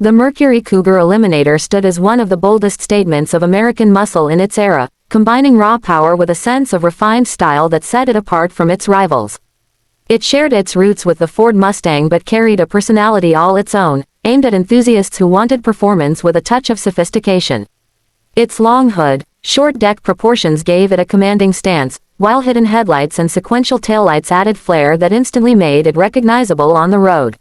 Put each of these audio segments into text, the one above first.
The Mercury Cougar Eliminator stood as one of the boldest statements of American muscle in its era, combining raw power with a sense of refined style that set it apart from its rivals. It shared its roots with the Ford Mustang but carried a personality all its own, aimed at enthusiasts who wanted performance with a touch of sophistication. Its long hood, short deck proportions gave it a commanding stance, while hidden headlights and sequential taillights added flair that instantly made it recognizable on the road.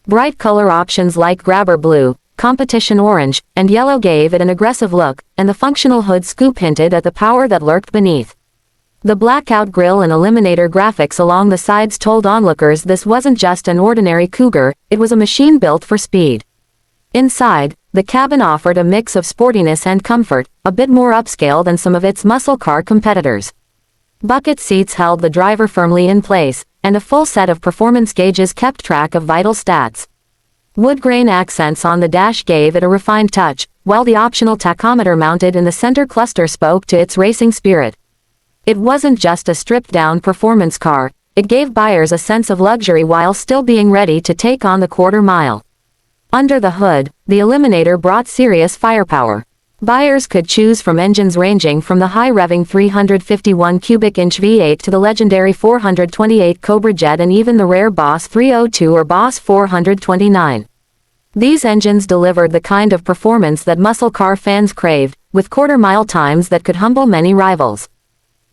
Bright color options like grabber blue, competition orange, and yellow gave it an aggressive look, and the functional hood scoop hinted at the power that lurked beneath. The blackout grille and Eliminator graphics along the sides told onlookers this wasn't just an ordinary Cougar, it was a machine built for speed. Inside, the cabin offered a mix of sportiness and comfort, a bit more upscale than some of its muscle car competitors. Bucket seats held the driver firmly in place, and a full set of performance gauges kept track of vital stats. Wood grain accents on the dash gave it a refined touch, while the optional tachometer mounted in the center cluster spoke to its racing spirit. It wasn't just a stripped-down performance car, it gave buyers a sense of luxury while still being ready to take on the quarter mile. Under the hood, the Eliminator brought serious firepower. Buyers could choose from engines ranging from the high-revving 351 cubic inch V8 to the legendary 428 Cobra Jet and even the rare Boss 302 or Boss 429. These engines delivered the kind of performance that muscle car fans craved, with quarter-mile times that could humble many rivals.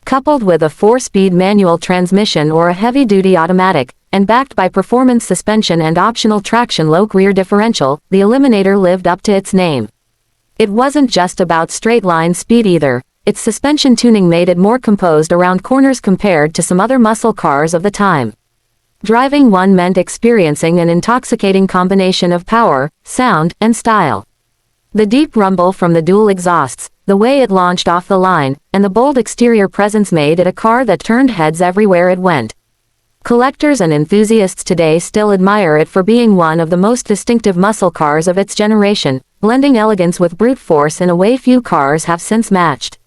Coupled with a 4-speed manual transmission or a heavy-duty automatic, and backed by performance suspension and optional traction lock rear differential, the Eliminator lived up to its name. It wasn't just about straight-line speed either, its suspension tuning made it more composed around corners compared to some other muscle cars of the time. Driving one meant experiencing an intoxicating combination of power, sound, and style. The deep rumble from the dual exhausts, the way it launched off the line, and the bold exterior presence made it a car that turned heads everywhere it went. Collectors and enthusiasts today still admire it for being one of the most distinctive muscle cars of its generation, blending elegance with brute force in a way few cars have since matched.